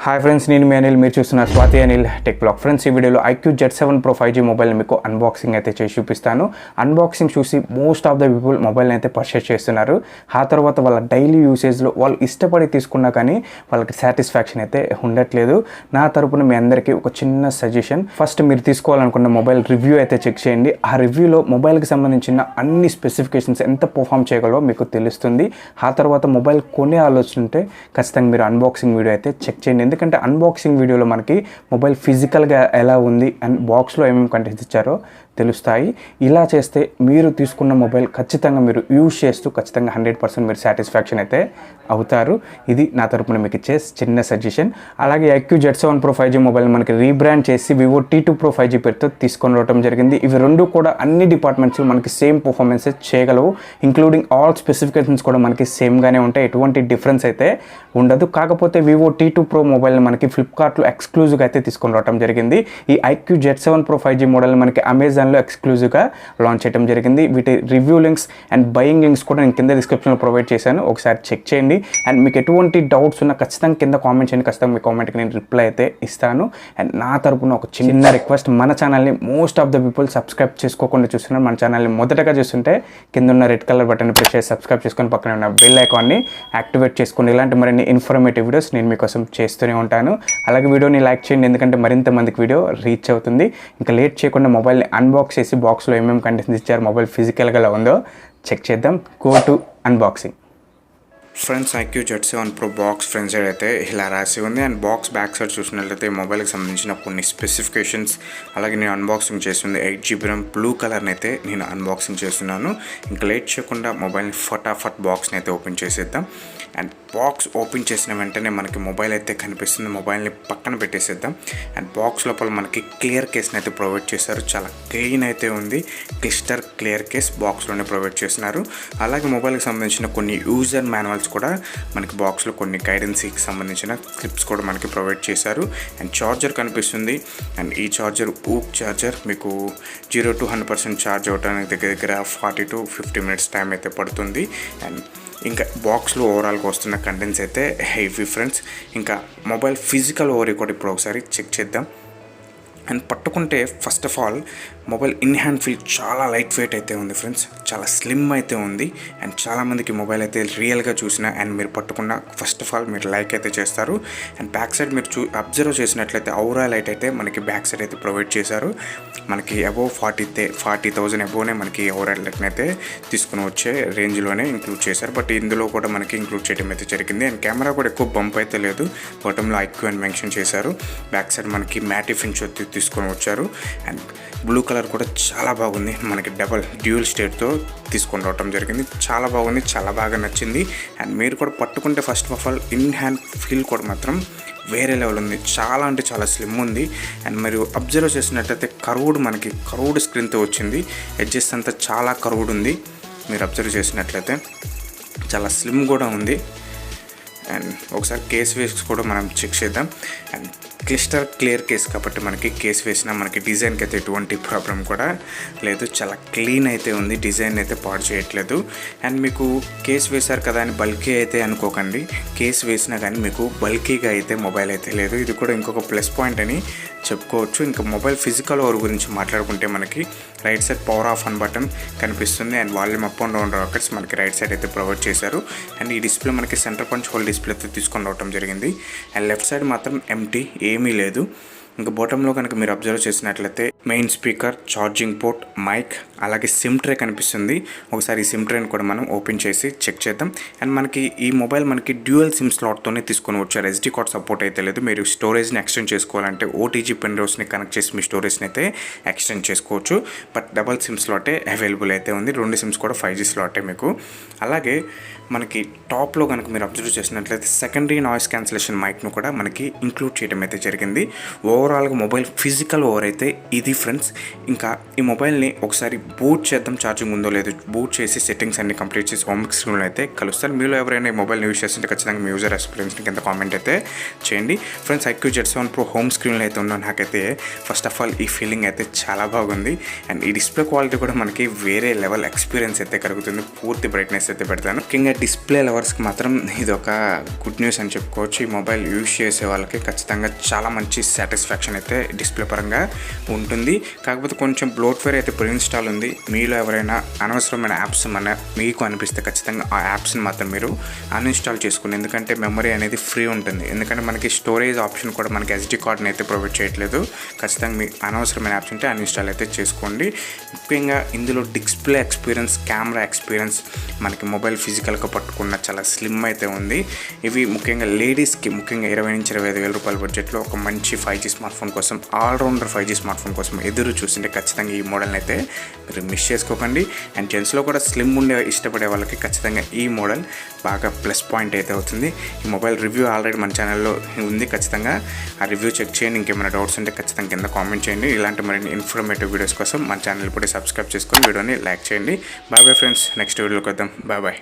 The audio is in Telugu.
హాయ్ ఫ్రెండ్స్, నేను మీ అనిల్. మీరు చూస్తున్న Swathi Anil tech blog. Friends, ఈ వీడియోలో iQOO Z7 Pro 5G మొబైల్ని మీకు అన్బాక్సింగ్ అయితే చేసి చూపిస్తాను. అన్బాక్సింగ్ చూసి మోస్ట్ ఆఫ్ ద పీపుల్ మొబైల్ని అయితే పర్చేస్ చేస్తున్నారు. ఆ తర్వాత వాళ్ళ డైలీ యూసేజ్లో వాళ్ళు ఇష్టపడి తీసుకున్నా కానీ వాళ్ళకి సాటిస్ఫాక్షన్ అయితే ఉండట్లేదు. నా తరపున మీ అందరికీ ఒక చిన్న సజెషన్. ఫస్ట్ మీరు తీసుకోవాలనుకున్న మొబైల్ రివ్యూ అయితే చెక్ చేయండి. ఆ రివ్యూలో మొబైల్కి సంబంధించిన అన్ని స్పెసిఫికేషన్స్ ఎంత పర్ఫామ్ చేయగలవో మీకు తెలుస్తుంది. ఆ తర్వాత మొబైల్ కొనే ఆలోచన ఉంటే ఖచ్చితంగా మీరు అన్బాక్సింగ్ వీడియో అయితే చెక్ చేయండి. ఎందుకంటే అన్బాక్సింగ్ వీడియోలో మనకి మొబైల్ ఫిజికల్గా ఎలా ఉంది అండ్ బాక్స్లో ఏమేమి కంటెంట్స్ ఇచ్చారో తెలుస్తాయి. ఇలా చేస్తే మీరు తీసుకున్న మొబైల్ ఖచ్చితంగా మీరు యూజ్ చేస్తూ ఖచ్చితంగా 100% మీరు సాటిస్ఫాక్షన్ అయితే అవుతారు. ఇది నా తరపున మీకు ఇచ్చే చిన్న సజెషన్. అలాగే iQOO Z7 Pro 5G mobile మనకి రీబ్రాండ్ చేసి Vivo T2 Pro 5G పేరుతో తీసుకొని రావడం జరిగింది. ఇవి రెండు కూడా అన్ని డిపార్ట్మెంట్స్లో మనకి సేమ్ పర్ఫార్మెన్సెస్ చేయగలవు. ఇంక్లూడింగ్ ఆల్ స్పెసిఫికేషన్స్ కూడా మనకి సేమ్గానే ఉంటాయి. ఎటువంటి డిఫరెన్స్ అయితే ఉండదు. కాకపోతే Vivo T2 Pro మొబైల్ని మనకి ఫ్లిప్కార్ట్లో ఎక్స్క్లూజివ్గా అయితే తీసుకొని రావడం జరిగింది. ఈ iQOO Z7 Pro 5G model మనకి అమెజాన్లో ఎక్స్క్లూజివ్గా లాంచ్ చేయడం జరిగింది. వీటి review links and buying links కూడా నేను కింద డిస్క్రిప్షన్లో ప్రొవైడ్ చేశాను. ఒకసారి చెక్ చేయండి. అండ్ మీకు ఎటువంటి డౌట్స్ ఉన్నా ఖచ్చితంగా కింద కామెంట్ చేయండి. ఖచ్చితంగా మీ కామెంట్కి నేను రిప్లై అయితే ఇస్తాను. అండ్ నా తరపున ఒక చిన్న రిక్వెస్ట్, మన ఛానల్ని most of the people subscribe చేసుకోకుండా చూస్తున్నారు. మన ఛానల్ని మొదటగా చూస్తుంటే కింద ఉన్న రెడ్ కలర్ బటన్ ప్రెస్ చేసి సబ్స్క్రైబ్ చేసుకొని పక్కన ఉన్న బెల్ ఐకాన్ని యాక్టివేట్ చేసుకొని ఇలాంటి మరిన్ని ఇన్ఫర్మేటివ్ వీడియోస్ నేను మీకోసం చేస్తూనే ఉంటాను. అలాగే వీడియోని లైక్ చేయండి, ఎందుకంటే మరింత మందికి వీడియో రీచ్ అవుతుంది. ఇంకా లేట్ చేయకుండా మొబైల్ని అన్బాక్స్ చేసి బాక్స్లో ఏమేమి కంటెంట్స్ ఇచ్చారు, మొబైల్ ఫిజికల్గా ఎలా ఉందో చెక్ చేద్దాం. Go to unboxing. Friends, iQOO Z7 Pro box front side అయితే ఇలా రాసి ఉంది. అండ్ బాక్స్ బ్యాక్ సైడ్ చూసినట్లయితే మొబైల్కి సంబంధించిన కొన్ని స్పెసిఫికేషన్స్, అలాగే నేను అన్బాక్సింగ్ చేస్తుంది 8GB RAM బ్లూ కలర్ని అయితే నేను అన్బాక్సింగ్ చేస్తున్నాను. ఇంకా లేట్ చేయకుండా మొబైల్ని ఫటాఫట్ బాక్స్ని అయితే ఓపెన్ చేసేద్దాం. అండ్ బాక్స్ ఓపెన్ చేసిన వెంటనే మనకి మొబైల్ అయితే కనిపిస్తుంది. మొబైల్ని పక్కన పెట్టేసేద్దాం. అండ్ బాక్స్ లోపల మనకి క్లియర్ కేస్ని అయితే ప్రొవైడ్ చేశారు. చాలా క్లీన్ అయితే ఉంది. క్లిస్టర్ క్లియర్ కేస్ బాక్స్లోనే ప్రొవైడ్ చేస్తున్నారు. అలాగే మొబైల్కి సంబంధించిన కొన్ని యూజర్ మాన్యువల్స్ కూడా మనకి బాక్స్లో, కొన్ని గైడెన్స్కి సంబంధించిన క్లిప్స్ కూడా మనకి ప్రొవైడ్ చేశారు. అండ్ చార్జర్ కనిపిస్తుంది. అండ్ ఈ చార్జర్ ఊక్ చార్జర్ మీకు 0 to 100% ఛార్జ్ అవడానికి దగ్గర 40 to 50 minutes టైం అయితే పడుతుంది. అండ్ ఇంకా బాక్స్లో ఓవరాల్గా వస్తున్న కంటెంట్స్ అయితే హెవీ ఫ్రెండ్స్. ఇంకా మొబైల్ ఫిజికల్ ఓవర్ కూడా ఇప్పుడు ఒకసారి చెక్ చేద్దాం. అండ్ పట్టుకుంటే first of all mobile in hand feel చాలా లైట్ వెయిట్ అయితే ఉంది ఫ్రెండ్స్. చాలా స్లిమ్ అయితే ఉంది. అండ్ చాలామందికి మొబైల్ అయితే రియల్గా చూసిన అండ్ మీరు పట్టుకున్న ఫస్ట్ ఆఫ్ ఆల్ మీరు లైక్ అయితే చేస్తారు. అండ్ బ్యాక్ సైడ్ మీరు అబ్జర్వ్ చేసినట్లయితే ఔరా లైట్ అయితే మనకి బ్యాక్ సైడ్ అయితే ప్రొవైడ్ చేశారు. మనకి అబోవ్ 40,000 అబోవ్నే మనకి ఔరా లైట్ని అయితే తీసుకుని వచ్చే రేంజ్లోనే ఇంక్లూడ్ చేశారు. బట్ ఇందులో కూడా మనకి ఇంక్లూడ్ చేయడం అయితే జరిగింది. అండ్ కెమెరా కూడా ఎక్కువ బంప్ అయితే లేదు. బాటంలో iQOO అని మెన్షన్ చేశారు. బ్యాక్ సైడ్ మనకి మ్యాటి ఫినిష్ తీసుకొని వచ్చారు. అండ్ బ్లూ కలర్ కూడా చాలా బాగుంది. మనకి డ్యూయల్ స్టేట్తో తీసుకొని రావడం జరిగింది. చాలా బాగుంది, చాలా బాగా నచ్చింది. అండ్ మీరు కూడా పట్టుకుంటే first of all in hand feel కూడా మాత్రం వేరే లెవెల్ ఉంది. చాలా అంటే చాలా స్లిమ్ ఉంది. అండ్ మీరు అబ్జర్వ్ చేసినట్లయితే కర్వ్డ్ స్క్రీన్తో వచ్చింది. ఎడ్జెస్ అంతా చాలా కర్వ్డ్ ఉంది. మీరు అబ్జర్వ్ చేసినట్లయితే చాలా స్లిమ్ కూడా ఉంది. అండ్ ఒకసారి కేస్ వేసి కూడా మనం చెక్ చేద్దాం. అండ్ క్లిస్టర్ క్లియర్ కేస్ కాబట్టి మనకి కేస్ వేసినా మనకి డిజైన్కి అయితే ఎటువంటి ప్రాబ్లం కూడా లేదు. చాలా క్లీన్ అయితే ఉంది. డిజైన్ అయితే పాడు చేయట్లేదు. అండ్ మీకు కేస్ వేశారు కదా అని బల్కీ అయితే అనుకోకండి. కేస్ వేసినా కానీ మీకు బల్కీగా అయితే మొబైల్ అయితే లేదు. ఇది కూడా ఇంకొక ప్లస్ పాయింట్ అని చెప్పుకోవచ్చు. ఇంకా మొబైల్ ఫిజికల్ ఓవర్ గురించి మాట్లాడుకుంటే మనకి right side power off on button కనిపిస్తుంది. And volume up and down rockets మనకి రైట్ సైడ్ అయితే ప్రొవైడ్ చేశారు. అండ్ ఈ డిస్ప్లే మనకి సెంటర్ పంచ్ హోల్ డిస్ప్లే అయితే తీసుకొని రావడం జరిగింది. అండ్ లెఫ్ట్ సైడ్ మాత్రం ఎంటీ, ఏమీ లేదు. ఇంకా బాటంలో కనుక మీరు అబ్జర్వ్ చేసినట్లయితే main speaker, charging port, mic, అలాగే సిమ్ ట్రే కనిపిస్తుంది. ఒకసారి ఈ సిమ్ ట్రేని కూడా మనం ఓపెన్ చేసి చెక్ చేద్దాం. అండ్ మనకి ఈ మొబైల్ మనకి డ్యూయల్ సిమ్ స్లాట్తోనే తీసుకొని వచ్చారు. SD కార్డ్ సపోర్ట్ అయితే లేదు. మీరు స్టోరేజ్ని ఎక్స్టెండ్ చేసుకోవాలంటే OTG పెన్ డ్రైవ్స్ని కనెక్ట్ చేసి మీ స్టోరేజ్ని అయితే ఎక్స్టెండ్ చేసుకోవచ్చు. బట్ డబల్ సిమ్ స్లాటే అవైలబుల్ అయితే ఉంది. 2 సిమ్స్ కూడా 5G స్లాటే మీకు. అలాగే మనకి టాప్లో కనుక మీరు అబ్జర్వ్ చేసినట్లయితే సెకండరీ నాయిస్ క్యాన్సిలేషన్ మైక్ను కూడా మనకి ఇంక్లూడ్ చేయడం అయితే జరిగింది. ఓవరాల్గా మొబైల్ ఫిజికల్ ఓవర్ అయితే ఇది ఫ్రెండ్స్. ఇంకా ఈ మొబైల్ని ఒకసారి బూట్ చేద్దాం, ఛార్జింగ్ ఉందో లేదో బూట్ చేసి సెట్టింగ్స్ అన్ని కంప్లీట్ చేసి హోమ్ స్క్రీన్లో అయితే కలుస్తాను. మీలో ఎవరైనా ఈ మొబైల్ యూస్ చేస్తుంటే ఖచ్చితంగా మీ యూజర్ ఎక్స్పీరియన్స్ని కింద కామెంట్ అయితే చేయండి friends. iQOO Z7 Pro home స్క్రీన్లో అయితే ఉన్నాను. నాకైతే ఫస్ట్ ఆఫ్ ఆల్ ఈ ఫీలింగ్ అయితే చాలా బాగుంది. అండ్ ఈ డిస్ప్లే క్వాలిటీ కూడా మనకి వేరే లెవెల్ ఎక్స్పీరియన్స్ అయితే కలుగుతుంది. పూర్తి బ్రైట్నెస్ అయితే పెడతాను. ముఖ్యంగా డిస్ప్లే లవర్స్కి మాత్రం ఇది ఒక గుడ్ న్యూస్ అని చెప్పుకోవచ్చు. ఈ మొబైల్ యూస్ చేసే వాళ్ళకి ఖచ్చితంగా చాలా మంచి సాటిస్ఫాక్షన్ అయితే డిస్ప్లే పరంగా ఉంటుంది. కాకపోతే కొంచెం బ్లోట్వేర్ అయితే ప్రీ ఇన్స్టాల్ ఉంది. మీలో ఎవరైనా అనవసరమైన యాప్స్ మీకు అనిపిస్తే ఖచ్చితంగా ఆ యాప్స్ని మాత్రం మీరు అన్ఇన్స్టాల్ చేసుకోండి. ఎందుకంటే మెమరీ అనేది ఫ్రీ ఉంటుంది. ఎందుకంటే మనకి స్టోరేజ్ ఆప్షన్ కూడా మనకి SD కార్డ్ని అయితే ప్రొవైడ్ చేయట్లేదు. ఖచ్చితంగా మీ అనవసరమైన యాప్స్ ఉంటే అన్ఇన్స్టాల్ అయితే చేసుకోండి. ముఖ్యంగా ఇందులో డిస్ప్లే ఎక్స్పీరియన్స్, కెమెరా ఎక్స్పీరియన్స్ మనకి మొబైల్ ఫిజికల్గా పట్టుకున్న చాలా స్లిమ్ అయితే ఉంది. ఇవి ముఖ్యంగా లేడీస్కి ముఖ్యంగా 20,000 నుంచి 25,000 రూపాయల బడ్జెట్లో ఒక మంచి 5G స్మార్ట్ ఫోన్ కోసం, ఆల్రౌండర్ 5G స్మార్ట్ ఫోన్ కోసం ఎదురు చూస్తుంటే ఖచ్చితంగా ఈ మోడల్ని అయితే మీరు మిస్ చేసుకోకండి. అండ్ జెంట్స్లో కూడా స్లిమ్ ఉండే ఇష్టపడే వాళ్ళకి ఖచ్చితంగా ఈ మోడల్ బాగా ప్లస్ పాయింట్ అయితే అవుతుంది. ఈ మొబైల్ రివ్యూ ఆల్రెడీ మన ఛానల్లో ఉంది. ఖచ్చితంగా ఆ రివ్యూ చెక్ చేయండి. ఇంకేమైనా డౌట్స్ ఉంటే ఖచ్చితంగా కింద కామెంట్ చేయండి. ఇలాంటి మరిన్ని ఇన్ఫర్మేటివ్ వీడియోస్ కోసం మన ఛానల్ ఇప్పుడే సబ్స్క్రైబ్ చేసుకొని వీడియోని లైక్ చేయండి. బాయ్ బాయ్ ఫ్రెండ్స్, నెక్స్ట్ వీడియోలోకి వద్దాం. Bye bye.